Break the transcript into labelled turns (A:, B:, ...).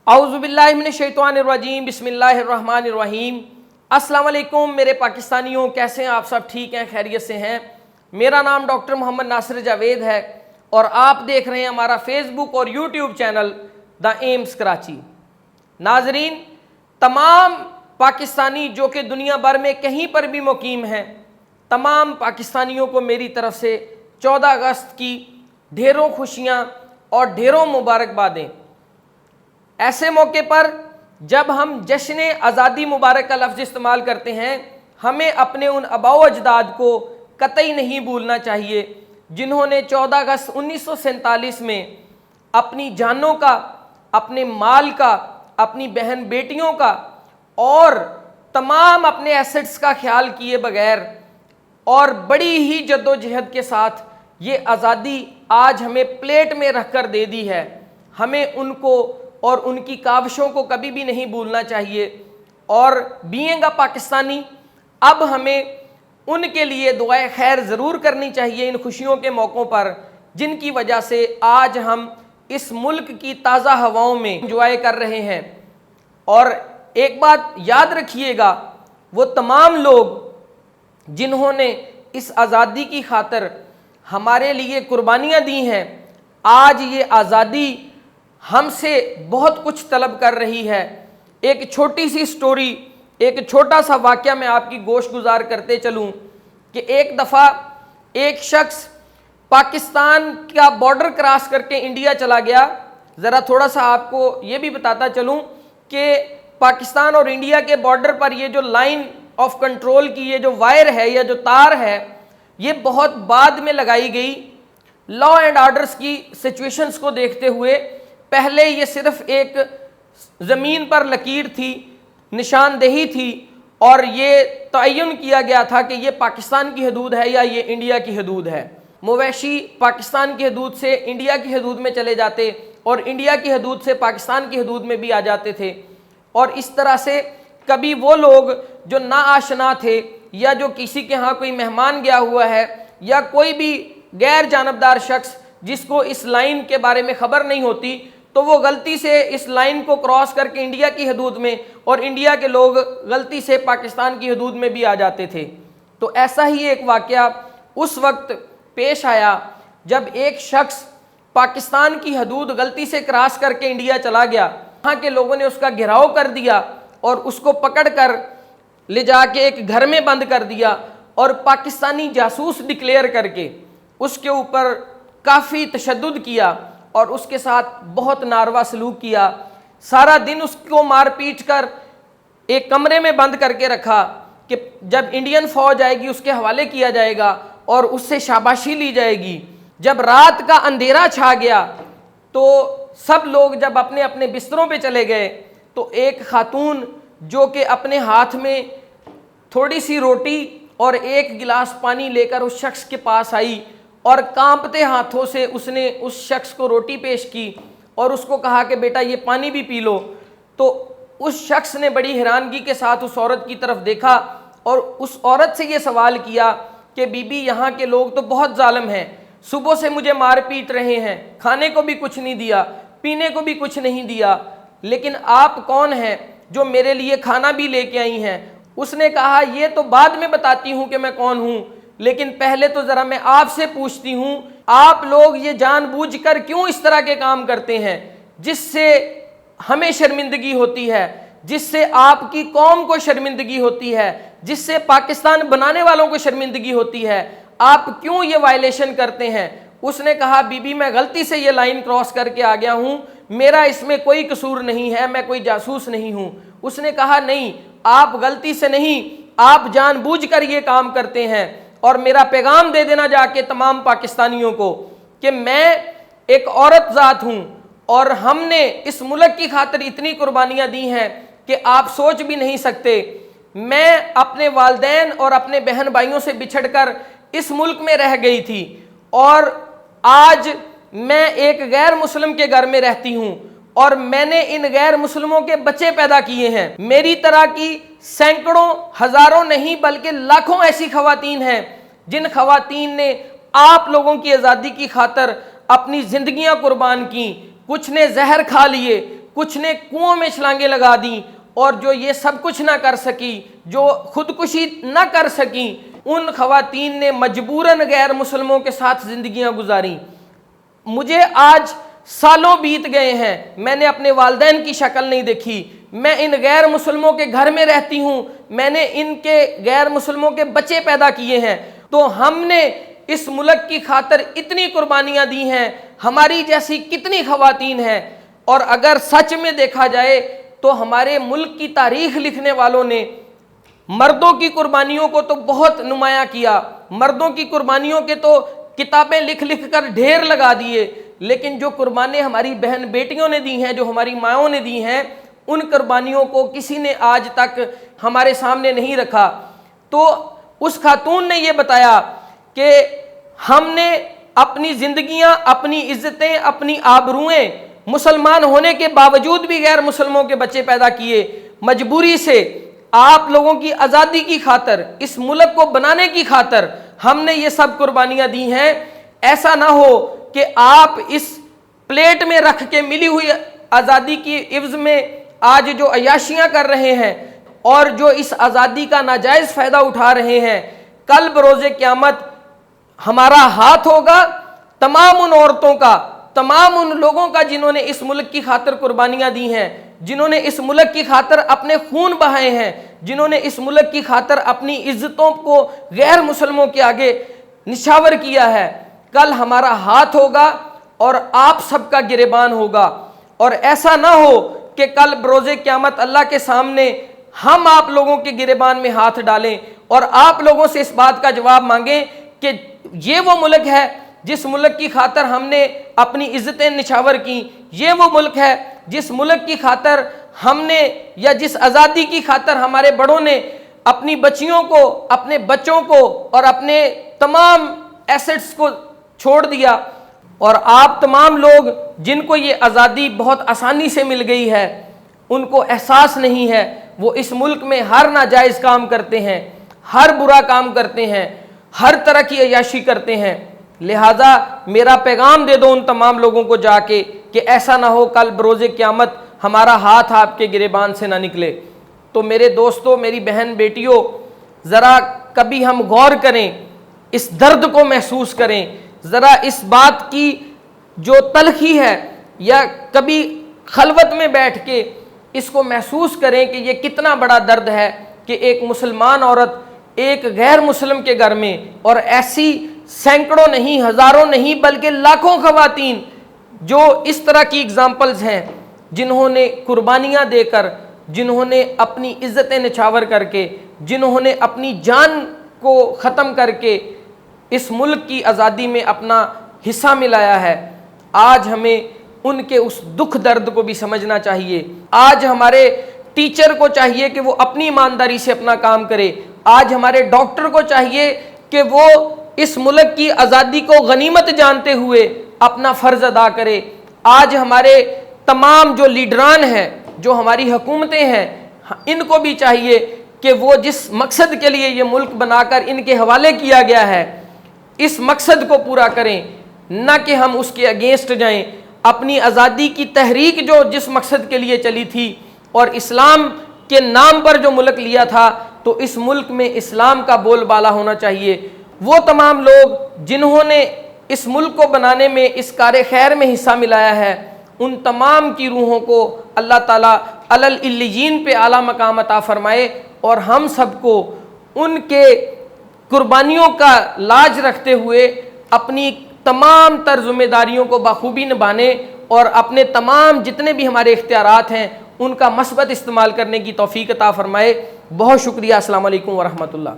A: اعوذ باللہ من الشیطان الرجیم بسم اللہ الرحمن الرحیم۔ السلام علیکم میرے پاکستانیوں، کیسے ہیں آپ؟ سب ٹھیک ہیں، خیریت سے ہیں؟ میرا نام ڈاکٹر محمد ناصر جاوید ہے اور آپ دیکھ رہے ہیں ہمارا فیس بک اور یوٹیوب چینل دا ایمز کراچی۔ ناظرین، تمام پاکستانی جو کہ دنیا بھر میں کہیں پر بھی مقیم ہیں، تمام پاکستانیوں کو میری طرف سے 14 اگست کی ڈھیروں خوشیاں اور ڈھیروں مبارکبادیں۔ ایسے موقع پر جب ہم جشن آزادی مبارک کا لفظ استعمال کرتے ہیں، ہمیں اپنے ان آباء و اجداد کو قطعی نہیں بھولنا چاہیے جنہوں نے 14 اگست 1947 میں اپنی جانوں کا، اپنے مال کا، اپنی بہن بیٹیوں کا اور تمام اپنے ایسٹس کا خیال کیے بغیر اور بڑی ہی جد و جہد کے ساتھ یہ آزادی آج ہمیں پلیٹ میں رکھ کر دے دی ہے۔ ہمیں ان کو اور ان کی کاوشوں کو کبھی بھی نہیں بھولنا چاہیے، اور بینگ اے پاکستانی اب ہمیں ان کے لیے دعائے خیر ضرور کرنی چاہیے ان خوشیوں کے موقعوں پر، جن کی وجہ سے آج ہم اس ملک کی تازہ ہواؤں میں انجوائے کر رہے ہیں۔ اور ایک بات یاد رکھیے گا، وہ تمام لوگ جنہوں نے اس آزادی کی خاطر ہمارے لیے قربانیاں دی ہیں، آج یہ آزادی ہم سے بہت کچھ طلب کر رہی ہے۔ ایک چھوٹی سی سٹوری، ایک چھوٹا سا واقعہ میں آپ کی گوش گزار کرتے چلوں کہ ایک دفعہ ایک شخص پاکستان کا بارڈر کراس کر کے انڈیا چلا گیا۔ ذرا تھوڑا سا آپ کو یہ بھی بتاتا چلوں کہ پاکستان اور انڈیا کے بارڈر پر یہ جو لائن آف کنٹرول کی یہ جو وائر ہے یا جو تار ہے، یہ بہت بعد میں لگائی گئی لا اینڈ آرڈرز کی سچویشنز کو دیکھتے ہوئے۔ پہلے یہ صرف ایک زمین پر لکیر تھی، نشاندہی تھی، اور یہ تعین کیا گیا تھا کہ یہ پاکستان کی حدود ہے یا یہ انڈیا کی حدود ہے۔ مویشی پاکستان کی حدود سے انڈیا کی حدود میں چلے جاتے اور انڈیا کی حدود سے پاکستان کی حدود میں بھی آ جاتے تھے، اور اس طرح سے کبھی وہ لوگ جو ناآشنا تھے یا جو کسی کے ہاں کوئی مہمان گیا ہوا ہے یا کوئی بھی غیر جانبدار شخص جس کو اس لائن کے بارے میں خبر نہیں ہوتی، تو وہ غلطی سے اس لائن کو کراس کر کے انڈیا کی حدود میں، اور انڈیا کے لوگ غلطی سے پاکستان کی حدود میں بھی آ جاتے تھے۔ تو ایسا ہی ایک واقعہ اس وقت پیش آیا جب ایک شخص پاکستان کی حدود غلطی سے کراس کر کے انڈیا چلا گیا۔ وہاں کے لوگوں نے اس کا گھیراؤ کر دیا اور اس کو پکڑ کر لے جا کے ایک گھر میں بند کر دیا اور پاکستانی جاسوس ڈکلیئر کر کے اس کے اوپر کافی تشدد کیا اور اس کے ساتھ بہت ناروا سلوک کیا۔ سارا دن اس کو مار پیٹ کر ایک کمرے میں بند کر کے رکھا کہ جب انڈین فوج آئے گی اس کے حوالے کیا جائے گا اور اس سے شاباشی لی جائے گی۔ جب رات کا اندھیرا چھا گیا تو سب لوگ جب اپنے اپنے بستروں پہ چلے گئے تو ایک خاتون جو کہ اپنے ہاتھ میں تھوڑی سی روٹی اور ایک گلاس پانی لے کر اس شخص کے پاس آئی اور کانپتے ہاتھوں سے اس نے اس شخص کو روٹی پیش کی اور اس کو کہا کہ بیٹا یہ پانی بھی پی لو۔ تو اس شخص نے بڑی حیرانگی کے ساتھ اس عورت کی طرف دیکھا اور اس عورت سے یہ سوال کیا کہ بی بی، یہاں کے لوگ تو بہت ظالم ہیں، صبح سے مجھے مار پیٹ رہے ہیں، کھانے کو بھی کچھ نہیں دیا، پینے کو بھی کچھ نہیں دیا، لیکن آپ کون ہیں جو میرے لیے کھانا بھی لے کے آئی ہیں؟ اس نے کہا یہ تو بعد میں بتاتی ہوں کہ میں کون ہوں، لیکن پہلے تو ذرا میں آپ سے پوچھتی ہوں، آپ لوگ یہ جان بوجھ کر کیوں اس طرح کے کام کرتے ہیں جس سے ہمیں شرمندگی ہوتی ہے، جس سے آپ کی قوم کو شرمندگی ہوتی ہے، جس سے پاکستان بنانے والوں کو شرمندگی ہوتی ہے، آپ کیوں یہ وائلیشن کرتے ہیں؟ اس نے کہا بی بی، میں غلطی سے یہ لائن کراس کر کے آ گیا ہوں، میرا اس میں کوئی قصور نہیں ہے، میں کوئی جاسوس نہیں ہوں۔ اس نے کہا نہیں، آپ غلطی سے نہیں، آپ جان بوجھ کر یہ کام کرتے ہیں، اور میرا پیغام دے دینا جا کے تمام پاکستانیوں کو کہ میں ایک عورت ذات ہوں اور ہم نے اس ملک کی خاطر اتنی قربانیاں دی ہیں کہ آپ سوچ بھی نہیں سکتے۔ میں اپنے والدین اور اپنے بہن بھائیوں سے بچھڑ کر اس ملک میں رہ گئی تھی اور آج میں ایک غیر مسلم کے گھر میں رہتی ہوں اور میں نے ان غیر مسلموں کے بچے پیدا کیے ہیں۔ میری طرح کی سینکڑوں، ہزاروں نہیں بلکہ لاکھوں ایسی خواتین ہیں جن خواتین نے آپ لوگوں کی آزادی کی خاطر اپنی زندگیاں قربان کی۔ کچھ نے زہر کھا لیے، کچھ نے کنویں میں چھلانگیں لگا دیں، اور جو یہ سب کچھ نہ کر سکی، جو خودکشی نہ کر سکیں، ان خواتین نے مجبوراً غیر مسلموں کے ساتھ زندگیاں گزاریں۔ مجھے آج سالوں بیت گئے ہیں، میں نے اپنے والدین کی شکل نہیں دیکھی، میں ان غیر مسلموں کے گھر میں رہتی ہوں، میں نے ان کے غیر مسلموں کے بچے پیدا کیے ہیں، تو ہم نے اس ملک کی خاطر اتنی قربانیاں دی ہیں، ہماری جیسی کتنی خواتین ہیں۔ اور اگر سچ میں دیکھا جائے تو ہمارے ملک کی تاریخ لکھنے والوں نے مردوں کی قربانیوں کو تو بہت نمایاں کیا، مردوں کی قربانیوں کے تو کتابیں لکھ لکھ کر ڈھیر لگا دیے، لیکن جو قربانیاں ہماری بہن بیٹیوں نے دی ہیں، جو ہماری ماؤں نے دی ہیں، ان قربانیوں کو کسی نے آج تک ہمارے سامنے نہیں رکھا۔ تو اس خاتون نے یہ بتایا کہ ہم نے اپنی زندگیاں، اپنی عزتیں، اپنی آبروئیں مسلمان ہونے کے باوجود بھی غیر مسلموں کے بچے پیدا کیے، مجبوری سے، آپ لوگوں کی آزادی کی خاطر، اس ملک کو بنانے کی خاطر ہم نے یہ سب قربانیاں دی ہیں۔ ایسا نہ ہو کہ آپ اس پلیٹ میں رکھ کے ملی ہوئی آزادی کی عوض میں آج جو عیاشیاں کر رہے ہیں اور جو اس آزادی کا ناجائز فائدہ اٹھا رہے ہیں، کل بروز قیامت ہمارا ہاتھ ہوگا تمام ان عورتوں کا، تمام ان لوگوں کا جنہوں نے اس ملک کی خاطر قربانیاں دی ہیں، جنہوں نے اس ملک کی خاطر اپنے خون بہائے ہیں، جنہوں نے اس ملک کی خاطر اپنی عزتوں کو غیر مسلموں کے آگے نچھاور کیا ہے۔ کل ہمارا ہاتھ ہوگا اور آپ سب کا گریبان ہوگا، اور ایسا نہ ہو کہ کل بروز قیامت اللہ کے سامنے ہم آپ لوگوں کے گریبان میں ہاتھ ڈالیں اور آپ لوگوں سے اس بات کا جواب مانگیں کہ یہ وہ ملک ہے جس ملک کی خاطر ہم نے اپنی عزتیں نچھاور کی، یہ وہ ملک ہے جس ملک کی خاطر ہم نے، یا جس آزادی کی خاطر ہمارے بڑوں نے اپنی بچیوں کو، اپنے بچوں کو اور اپنے تمام ایسٹس کو چھوڑ دیا۔ اور آپ تمام لوگ جن کو یہ آزادی بہت آسانی سے مل گئی ہے، ان کو احساس نہیں ہے، وہ اس ملک میں ہر ناجائز کام کرتے ہیں، ہر برا کام کرتے ہیں، ہر طرح کی عیاشی کرتے ہیں۔ لہٰذا میرا پیغام دے دو ان تمام لوگوں کو جا کے کہ ایسا نہ ہو کل بروز قیامت ہمارا ہاتھ آپ کے گریبان سے نہ نکلے۔ تو میرے دوستو، میری بہن بیٹیوں، ذرا کبھی ہم غور کریں، اس درد کو محسوس کریں، ذرا اس بات کی جو تلخی ہے، یا کبھی خلوت میں بیٹھ کے اس کو محسوس کریں کہ یہ کتنا بڑا درد ہے کہ ایک مسلمان عورت ایک غیر مسلم کے گھر میں، اور ایسی سینکڑوں نہیں، ہزاروں نہیں بلکہ لاکھوں خواتین جو اس طرح کی اگزامپلز ہیں، جنہوں نے قربانیاں دے کر، جنہوں نے اپنی عزتیں نچھاور کر کے، جنہوں نے اپنی جان کو ختم کر کے اس ملک کی آزادی میں اپنا حصہ ملایا ہے۔ آج ہمیں ان کے اس دکھ درد کو بھی سمجھنا چاہیے۔ آج ہمارے ٹیچر کو چاہیے کہ وہ اپنی ایمانداری سے اپنا کام کرے، آج ہمارے ڈاکٹر کو چاہیے کہ وہ اس ملک کی آزادی کو غنیمت جانتے ہوئے اپنا فرض ادا کرے۔ آج ہمارے تمام جو لیڈران ہیں، جو ہماری حکومتیں ہیں، ان کو بھی چاہیے کہ وہ جس مقصد کے لیے یہ ملک بنا کر ان کے حوالے کیا گیا ہے، اس مقصد کو پورا کریں، نہ کہ ہم اس کے اگینسٹ جائیں۔ اپنی آزادی کی تحریک جو جس مقصد کے لیے چلی تھی اور اسلام کے نام پر جو ملک لیا تھا، تو اس ملک میں اسلام کا بول بالا ہونا چاہیے۔ وہ تمام لوگ جنہوں نے اس ملک کو بنانے میں، اس کار خیر میں حصہ ملایا ہے، ان تمام کی روحوں کو اللہ تعالیٰ علی العلیین پہ اعلیٰ مقام عطا فرمائے، اور ہم سب کو ان کے قربانیوں کا لاج رکھتے ہوئے اپنی تمام تر ذمہ داریوں کو بخوبی نبھانے اور اپنے تمام جتنے بھی ہمارے اختیارات ہیں ان کا مثبت استعمال کرنے کی توفیق عطا فرمائے۔ بہت شکریہ۔ السلام علیکم ورحمۃ اللہ۔